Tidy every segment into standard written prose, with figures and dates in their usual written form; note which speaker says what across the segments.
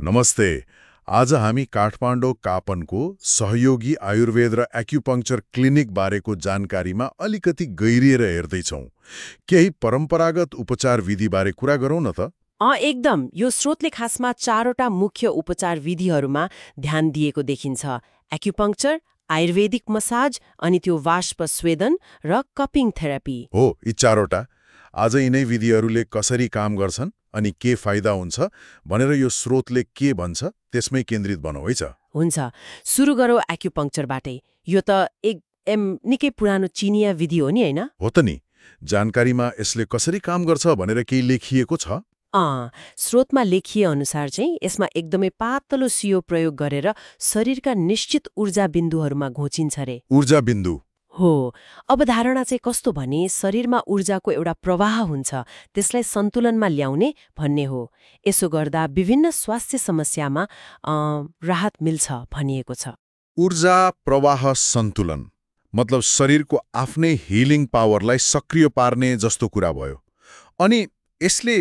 Speaker 1: नमस्ते। आज हामी काठमाडौँ कापनको सहयोगी आयुर्वेद र एक्युपङ्क्चर क्लिनिक बारेको जानकारीमा अलिकति गहिरिएर हेर्दैछौँ। केही परम्परागत उपचार विधिबारे कुरा गरौँ न त।
Speaker 2: एकदम यो स्रोतले खासमा 4वटा मुख्य उपचार विधिहरूमा ध्यान दिएको देखिन्छ। एक्युपङ्क्चर, आयुर्वेदिक मसाज, अनि त्यो वाष्प स्वेदन र कपिङ थेरापी।
Speaker 1: हो, यी 4वटा। आज यिनै विधिहरूले कसरी काम गर्छन् अनि के फाइदा हुन्छ भनेर यो स्रोतले के भन्छ त्यसमै केन्द्रित बनौँ है त।
Speaker 2: हुन्छ, सुरु गरौँ एक्युपङ्क्चरबाटै। यो त निकै पुरानो चिनिया विधि हो नि, होइन?
Speaker 1: हो त नि। जानकारीमा यसले कसरी काम गर्छ भनेर केही लेखिएको छ?
Speaker 2: स्रोतमा लेखिए अनुसार चाहिँ यसमा एकदमै पातलो सियो प्रयोग गरेर शरीरका निश्चित ऊर्जा बिन्दुहरूमा घोचिन्छ रे।
Speaker 1: ऊर्जा बिन्दु?
Speaker 2: हो। अवधारणा चाहिँ कस्तो भने शरीरमा ऊर्जाको एउटा प्रवाह हुन्छ, त्यसलाई सन्तुलनमा ल्याउने भन्ने हो। यसो गर्दा विभिन्न स्वास्थ्य समस्यामा राहत मिल्छ भनिएको छ।
Speaker 1: ऊर्जा प्रवाह सन्तुलन मतलब शरीरको आफ्नै हिलिङ पावरलाई सक्रिय पार्ने जस्तो कुरा भयो। अनि यसले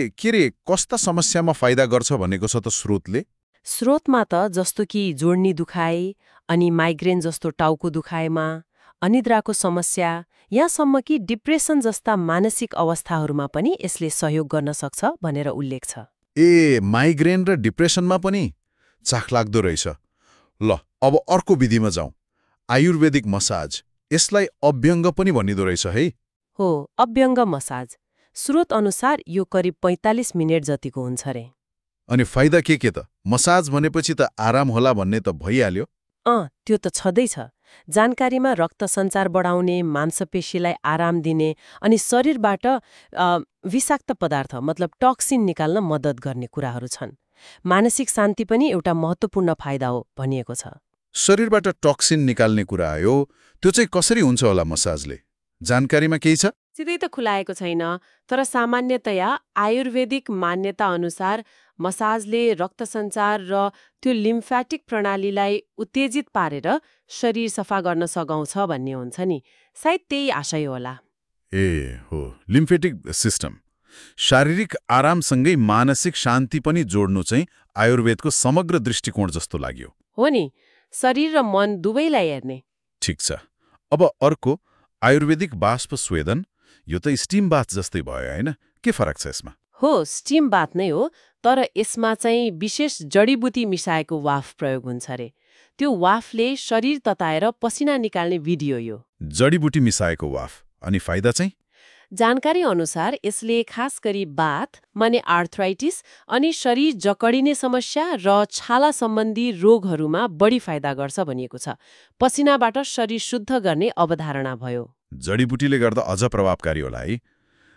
Speaker 1: कस्ता समस्यामा फाइदा गर्छ भनेको छ त स्रोतले?
Speaker 2: स्रोतमा त जस्तो कि जोड्नी दुखाइ, अनि माइग्रेन जस्तो टाउको दुखाइमा, अनिद्राको समस्या, यहाँसम्म कि डिप्रेसन जस्ता मानसिक अवस्थाहरूमा पनि यसले सहयोग गर्न सक्छ भनेर उल्लेख छ।
Speaker 1: माइग्रेन र डिप्रेसनमा पनि? चाखलाग्दो रहेछ। ल, अब अर्को विधिमा जाउँ। आयुर्वेदिक मसाज। यसलाई अभ्यङ्ग पनि भनिदो रहेछ है?
Speaker 2: हो, अभ्यङ्ग मसाज। स्रोत अनुसार यो करिब 45 मिनेट जतिको हुन्छ रे।
Speaker 1: अनि फाइदा के त? मसाज भनेपछि त आराम होला भन्ने त भइहाल्यो।
Speaker 2: त्यो त छँदैछ। जानकारीमा रक्त सञ्चार बढाउने, मांसपेशीलाई आराम दिने अनि शरीरबाट विषाक्त पदार्थ मतलब टक्सिन निकाल्न मद्दत गर्ने कुराहरू छन्। मानसिक शान्ति पनि एउटा महत्त्वपूर्ण फाइदा हो भनिएको छ।
Speaker 1: शरीरबाट टक्सिन निकाल्ने कुरा आयो, त्यो चाहिँ कसरी हुन्छ होला मसाजले? जानकारीमा केही छ?
Speaker 2: सिधै त खुलाएको छैन, तर सामान्यतया आयुर्वेदिक मान्यता अनुसार मसाजले रक्त सञ्चार र त्यो लिम्फेटिक प्रणालीलाई उत्तेजित पारेर शरीर सफा गर्न सघाउँछ भन्ने हुन्छ नि। सायद त्यही आशय होला।
Speaker 1: हो, लिम्फेटिक सिस्टम। शारीरिक आरामसँगै मानसिक शान्ति पनि जोड्नु चाहिँ आयुर्वेदको समग्र दृष्टिकोण जस्तो लाग्यो।
Speaker 2: हो नि, शरीर र मन दुवैलाई हेर्ने।
Speaker 1: ठिक छ। अब अर्को आयुर्वेदिक बाष्प स्वेदन। यो त स्टिम बाथ जस्तै भयो होइन? के फरक छ यसमा?
Speaker 2: हो, स्टिम बाथ नै हो, तर यसमा चाहिँ विशेष जडीबुटी मिसाएको वाफ प्रयोग हुन्छ रे। त्यो वाफले शरीर तताएर पसिना निकाल्ने विधि हो यो।
Speaker 1: जडीबुटी मिसाएको वाफ। अनि फाइदा चाहिँ?
Speaker 2: जानकारी अनुसार यसले खास गरी बाथ माने आर्थराइटिस अनि शरीर जकडिने समस्या र छाला सम्बन्धी रोगहरूमा बढी फाइदा गर्छ भनिएको छ। पसिनाबाट शरीर शुद्ध गर्ने अवधारणा भयो।
Speaker 1: जडीबुटीले गर्दा अझ प्रभावकारी होला है।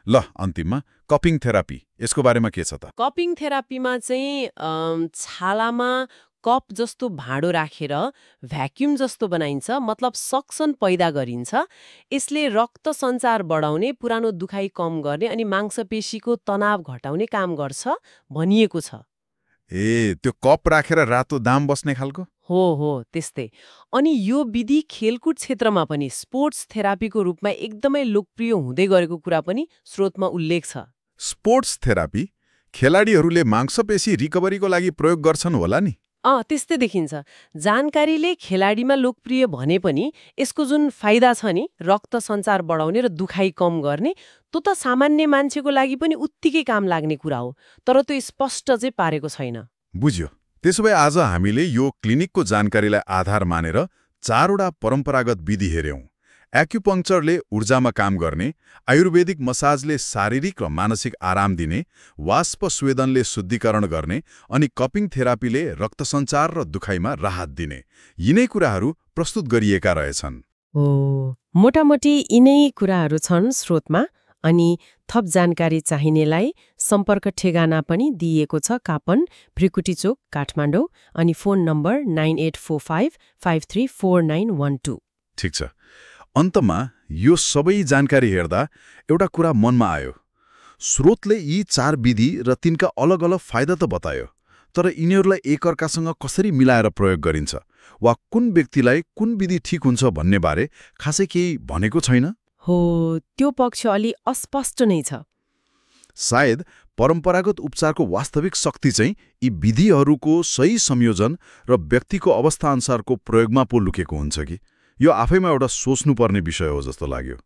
Speaker 1: ल, अन्तिममा कपिङ थेरापी। यसको बारेमा के छ त?
Speaker 2: कपिङ थेरापीमा चाहिँ छालामा कप जस्तो भाँडो राखेर भ्याक्युम जस्तो बनाइन्छ, मतलब सक्सन पैदा गरिन्छ। यसले रक्त सञ्चार बढाउने, पुरानो दुखाइ कम गर्ने अनि मांसपेशीको तनाव घटाउने काम गर्छ भनिएको छ।
Speaker 1: त्यो कप राखेर रातो दाम बस्ने खालको?
Speaker 2: हो, त्यस्तै। अनि यो विधि खेलकुद क्षेत्रमा पनि स्पोर्ट्स थेरापीको रूपमा एकदमै लोकप्रिय हुँदै गरेको कुरा पनि स्रोतमा उल्लेख छ।
Speaker 1: Sports therapy? खेलाडीहरूले मांसपेशी रिकभरीको लागि प्रयोग गर्छन् होला नि?
Speaker 2: त्यस्तै देखिन्छ। जानकारीले खेलाडीमा लोकप्रिय भने पनि यसको जुन फाइदा छ नि, रक्त सञ्चार बढाउने र दुखाइ कम गर्ने, त्यो त सामान्य मान्छेको लागि पनि उत्तिकै काम लाग्ने कुरा हो, तर त्यो स्पष्ट चाहिँ पारेको छैन।
Speaker 1: बुझ्यो। त्यसो भए आज हामीले यो क्लिनिकको जानकारीलाई आधार मानेर 4वटा परम्परागत विधि हेर्यौं। एक्युपङ्क्चरले ऊर्जामा काम गर्ने, आयुर्वेदिक मसाजले शारीरिक र मानसिक आराम दिने, वाष्प स्वेदनले शुद्धिकरण गर्ने अनि कपिङ थेरापीले रक्त सञ्चार र दुखाइमा राहत दिने। यिनै कुराहरू प्रस्तुत गरिएका रहेछन्।
Speaker 2: मोटामोटी यिनै कुराहरू छन् स्रोतमा। अनि थप जानकारी चाहिनेलाई सम्पर्क ठेगाना पनि दिइएको छ। कापन, भृकुटी चोक, काठमाडौँ। अनि फोन नम्बर 9845534912।
Speaker 1: ठिक छ। अन्तमा यो सबै जानकारी हेर्दा एउटा कुरा मनमा आयो। स्रोतले यी 4 विधि र तिनका अलग अलग फाइदा त बतायो, तर यिनीहरूलाई एकअर्कासँग कसरी मिलाएर प्रयोग गरिन्छ वा कुन व्यक्तिलाई कुन विधि ठिक हुन्छ भन्ने बारे खासै केही भनेको छैन।
Speaker 2: हो, त्यो पक्ष अलि अस्पष्ट नै छ।
Speaker 1: सायद परम्परागत उपचारको वास्तविक शक्ति चाहिँ यी विधिहरूको सही संयोजन र व्यक्तिको अवस्थाअनुसारको प्रयोगमा पो लुकेको हुन्छ कि यो आफैमा एउटा सोच्नुपर्ने विषय हो जस्तो लाग्यो।